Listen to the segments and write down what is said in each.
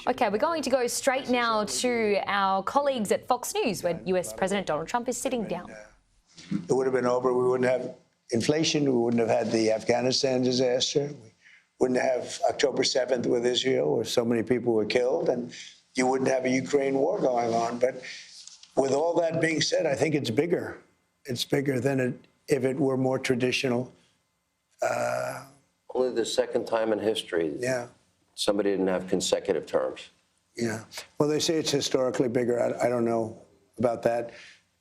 Okay, we're going to go straight now to our colleagues at Fox News, where US President Donald Trump is sitting down. It would have been over. We wouldn't have inflation. We wouldn't have had the Afghanistan disaster. We wouldn't have October 7th with Israel, where so many people were killed. And you wouldn't have a Ukraine war going on. But with all that being said, I think it's bigger. It's bigger than if it were more traditional. Only the second time in history somebody didn't have consecutive terms. Yeah. Well, they say it's historically bigger. I don't know about that.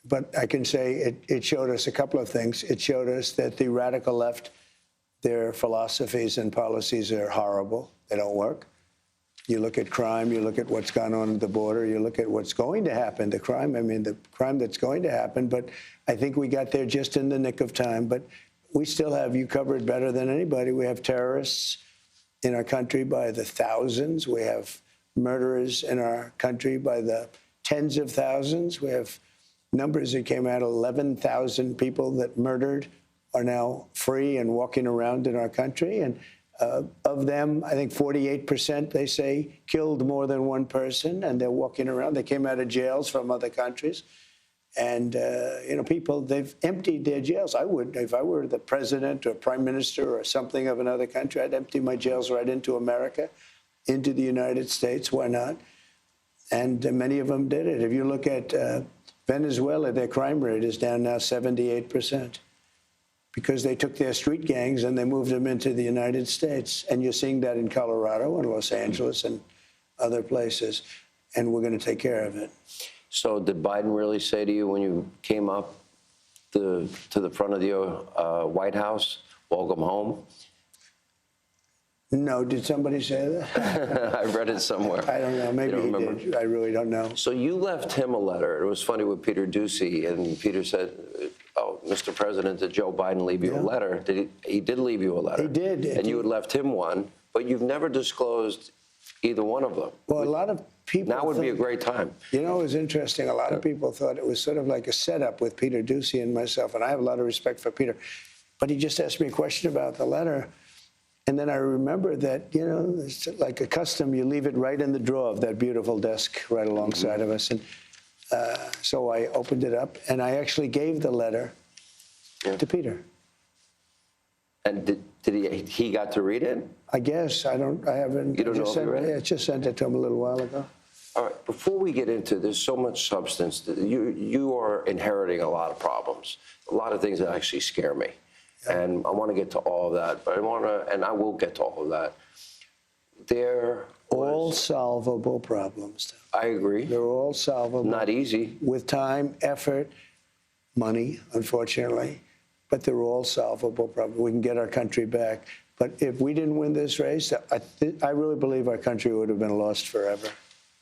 But I can say it showed us a couple of things. It showed us that the radical left, their philosophies and policies are horrible. They don't work. You look at crime, you look at what's gone on at the border, you look at what's going to happen, the crime that's going to happen. But I think we got there just in the nick of time. But we still have you covered better than anybody. We have terrorists in our country by the thousands. We have murderers in our country by the tens of thousands. We have numbers that came out, 11,000 people that murdered are now free and walking around in our country. And of them, I think 48%, they say, killed more than one person, and they're walking around. They came out of jails from other countries. And, people, they've emptied their jails. I would, if I were the president or prime minister or something of another country, I'd empty my jails right into America, into the United States. Why not? And many of them did it. If you look at Venezuela, their crime rate is down now 78% because they took their street gangs and they moved them into the United States. And you're seeing that in Colorado and Los Angeles and other places. And we're going to take care of it. So did Biden really say to you when you came up to the front of the White House, welcome home? No, did somebody say that? I read it somewhere. I don't know. Maybe he did. I really don't know. So you left him a letter. It was funny with Peter Doocy, and Peter said, "Oh, Mr. President, did Joe Biden leave you a letter?" He did leave you a letter. He did. And you had left him one, but you've never disclosed either one of them. Well, a lot of people now would be a great time. You know, it was interesting. A lot of people thought it was sort of like a setup with Peter Doocy and myself, and I have a lot of respect for Peter. But he just asked me a question about the letter. And then I remember that, it's like a custom. You leave it right in the drawer of that beautiful desk right alongside of us. And so I opened it up, and I actually gave the letter to Peter. And did he got to read it? I guess. I haven't. You don't know if he read it? I just sent it to him a little while ago. All right. Before we get into, there's so much substance. You are inheriting a lot of problems, a lot of things that actually scare me. And I want to get to all of that, but I will get to all of that. All solvable problems. I agree. They're all solvable. Not easy. With time, effort, money, unfortunately, but they're all solvable problems. We can get our country back. But if we didn't win this race, I really believe our country would have been lost forever.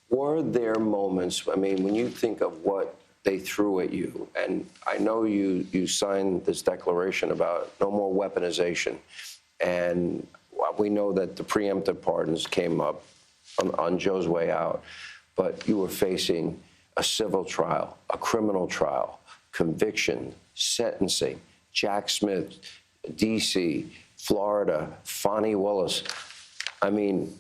Were there moments, I mean, when you think of what they threw at you, and I know you signed this declaration about no more weaponization, and we know that the preemptive pardons came up on Joe's way out, but you were facing a civil trial, a criminal trial, conviction, sentencing, Jack Smith, D.C., Florida, Fonnie Willis. I mean,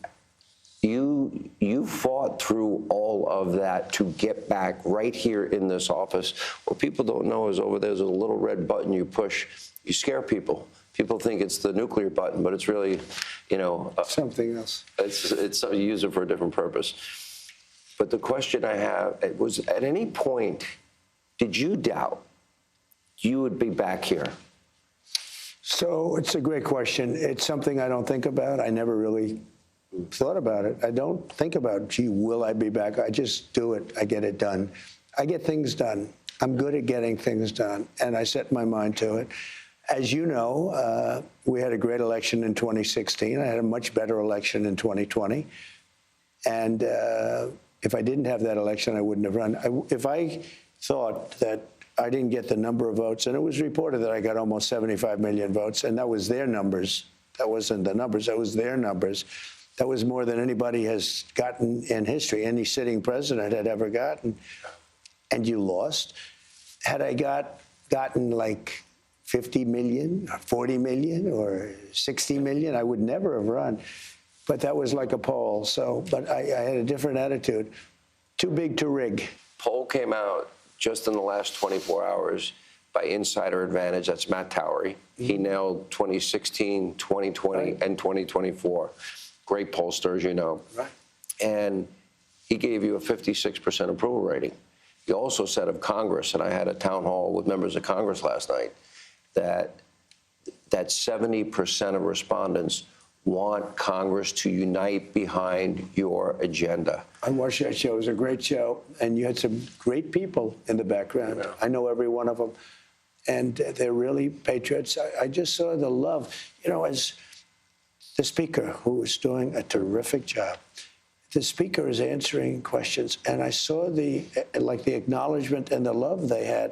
you fought through all of that to get back right here in this office. What people don't know is over there's a little red button you push. You scare people. People think it's the nuclear button, but it's really, something else. It's you use it for a different purpose. But the question I have was, at any point, did you doubt you would be back here? So it's a great question. It's something I don't think about. I never really thought about it. I don't think about, gee, will I be back? I just do it. I get it done. I get things done. I'm good at getting things done, and I set my mind to it. As you know, we had a great election in 2016. I had a much better election in 2020. And if I didn't have that election, I wouldn't have run. If I thought that I didn't get the number of votes, and it was reported that I got almost 75 million votes, and that was their numbers. That wasn't the numbers. That was their numbers. That was more than anybody has gotten in history, any sitting president had ever gotten. And you lost. Had I gotten like 50 million, or 40 million, or 60 million, I would never have run. but that was like a poll. So, but I had a different attitude. Too big to rig. Poll came out just in the last 24 hours by Insider Advantage. That's Matt Towery. He nailed 2016, 2020, and 2024. Great pollster, as you know. Right. And he gave you a 56% approval rating. He also said of Congress, and I had a town hall with members of Congress last night, that 70% of respondents want Congress to unite behind your agenda. I watched that show. It was a great show, and you had some great people in the background. Yeah. I know every one of them, and they're really patriots. I just saw the love, you know, as the speaker, who is doing a terrific job. The speaker is answering questions, and I saw the acknowledgement and the love they had.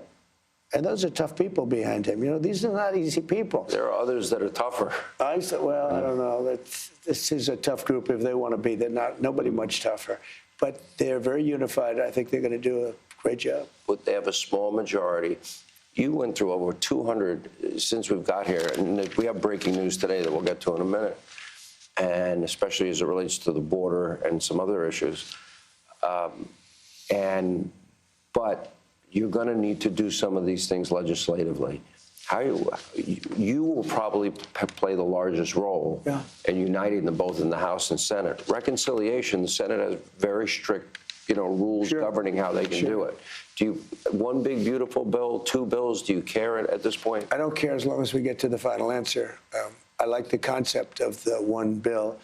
And those are tough people behind him. You know, these are not easy people. There are others that are tougher. I said, well, I don't know. This is a tough group if they want to be. They're not, nobody much tougher. But they're very unified. I think they're going to do a great job. But they have a small majority. You went through over 200 since we've got here. And we have breaking news today that we'll get to in a minute. And especially as it relates to the border and some other issues. But you're going to need to do some of these things legislatively. You will probably play the largest role in uniting them both in the House and Senate. Reconciliation, the Senate has very strict, rules governing how they can do it. Do you, one big beautiful bill, two bills, do you care at this point? I don't care as long as we get to the final answer. I like the concept of the one bill.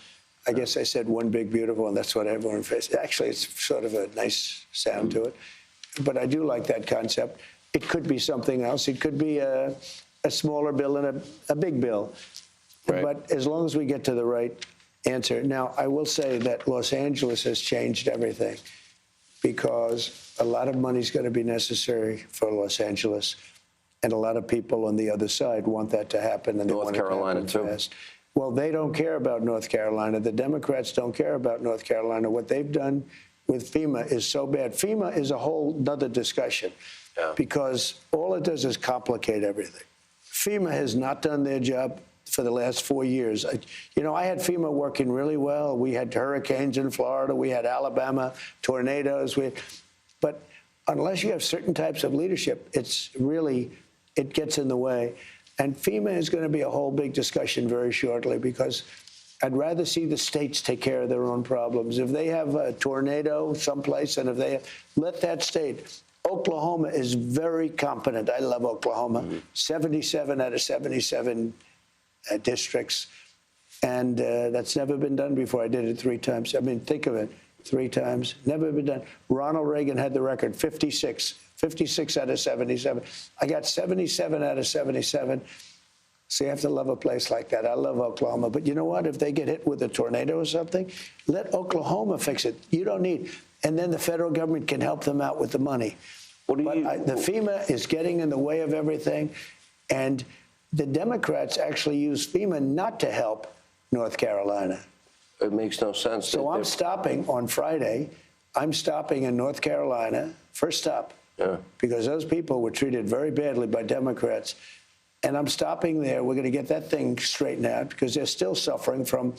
I guess I said one big beautiful, and that's what everyone faces. Actually, it's sort of a nice sound to it. But I do like that concept. It could be something else. It could be a smaller bill and a big bill. Right. But as long as we get to the right answer. Now, I will say that Los Angeles has changed everything because a lot of money is going to be necessary for Los Angeles. And a lot of people on the other side want that to happen. And North Carolina, too. Fast. Well, they don't care about North Carolina. The Democrats don't care about North Carolina. What they've done with FEMA is so bad. FEMA is a whole other discussion because all it does is complicate everything. FEMA has not done their job for the last 4 years. I had FEMA working really well. We had hurricanes in Florida. We had Alabama tornadoes. But unless you have certain types of leadership, it gets in the way. And FEMA is going to be a whole big discussion very shortly because I'd rather see the states take care of their own problems. If they have a tornado someplace and if they let that state, Oklahoma is very competent. I love Oklahoma. 77 out of 77 districts. And that's never been done before. I did it 3 times. I mean, think of it. 3 times. Never been done. Ronald Reagan had the record, 56 out of 77. I got 77 out of 77. So you have to love a place like that. I love Oklahoma. But you know what? If they get hit with a tornado or something, let Oklahoma fix it. You don't need. And then the federal government can help them out with the money. The FEMA is getting in the way of everything. And the Democrats actually use FEMA not to help North Carolina. It makes no sense. So I'm stopping on Friday. I'm stopping in North Carolina, first stop, because those people were treated very badly by Democrats. And I'm stopping there. We're going to get that thing straightened out because they're still suffering from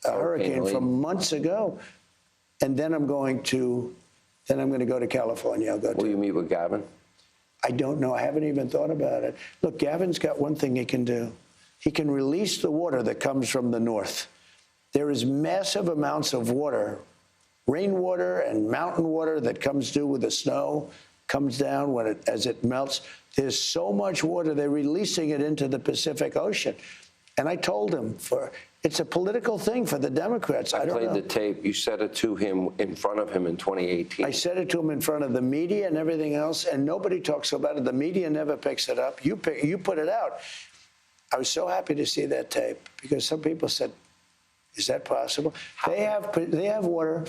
a hurricane from months ago. And then I'm going to go to California. Will you meet with Gavin? I don't know. I haven't even thought about it. Look, Gavin's got one thing he can do. He can release the water that comes from the north. There is massive amounts of water, rainwater and mountain water that comes due with the snow, comes down as it melts. There's so much water, they're releasing it into the Pacific Ocean. And I told him, it's a political thing for the Democrats. I don't know. Played the tape. You said it to him in front of him in 2018. I said it to him in front of the media and everything else, and nobody talks about it. The media never picks it up. You put it out. I was so happy to see that tape because some people said, is that possible? They have water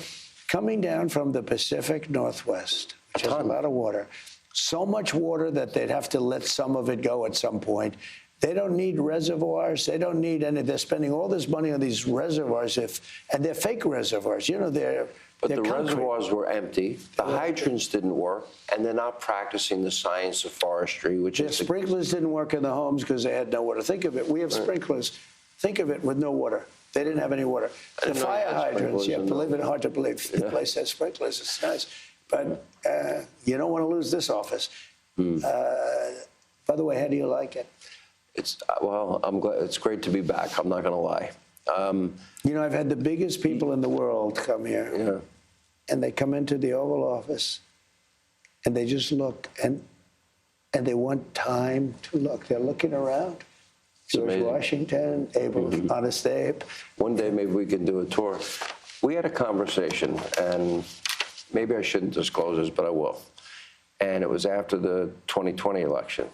coming down from the Pacific Northwest, which is a lot of water. So much water that they'd have to let some of it go at some point. They don't need reservoirs. They don't need any. They're spending all this money on these reservoirs, and they're fake reservoirs. But the reservoirs were empty. The hydrants didn't work, and they're not practicing the science of forestry, which is sprinklers didn't work in the homes because they had no water. Think of it. We have sprinklers. Think of it with no water. They didn't have any water. The didn't know you fire had hydrants, sprinklers yeah, in believe it, them. hard to believe. The place has sprinklers, it's nice. But you don't want to lose this office. By the way, how do you like it? Well, I'm glad. It's great to be back. I'm not going to lie. You know, I've had the biggest people in the world come here, Yeah. and they come into the Oval Office, and they just look, and they want time to look. They're looking around. George amazing. Washington, Abe, Honest Abe. One day, maybe we can do a tour. We had a conversation, and maybe I shouldn't disclose this, but I will. And it was after the 2020 election.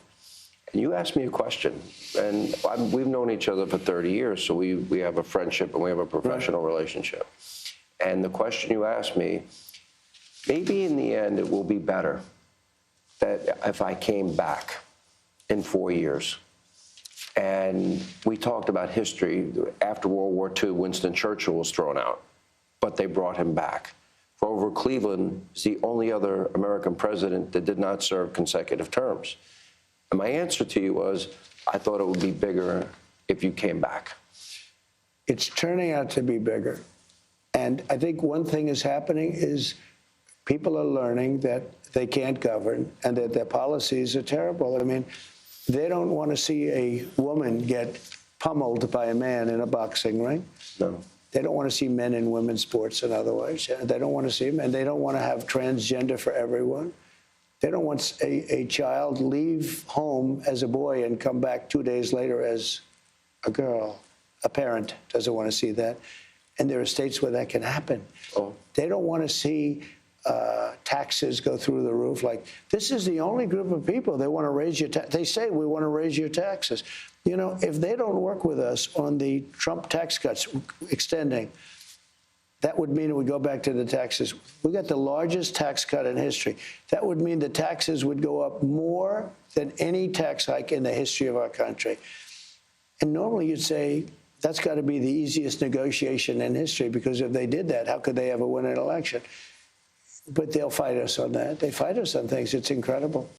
And you asked me a question, and we've known each other for 30 years, so we have a friendship and we have a professional relationship. And the question you asked me, maybe in the end it will be better that if I came back in 4 years. And we talked about history. After World War II, Winston Churchill was thrown out, but they brought him back. Grover Cleveland is the only other American president that did not serve consecutive terms. And my answer to you was, I thought it would be bigger if you came back. It's turning out to be bigger. And I think one thing is happening is people are learning that they can't govern and that their policies are terrible. I mean, they don't want to see a woman get pummeled by a man in a boxing ring. No. They don't want to see men in women's sports in other ways. They don't want to see them, and they don't want to have transgender for everyone. They don't want a child leave home as a boy and come back 2 days later as a girl. A parent doesn't want to see that. And there are states where that can happen. Oh. They don't want to see taxes go through the roof. Like, this is the only group of people that want to raise your taxes. They say, we want to raise your taxes. You know, if they don't work with us on the Trump tax cuts extending, that would mean it would go back to the taxes. We got the largest tax cut in history. That would mean the taxes would go up more than any tax hike in the history of our country. And normally you'd say, that's got to be the easiest negotiation in history, because if they did that, how could they ever win an election? But they'll fight us on that. They fight us on things. It's incredible.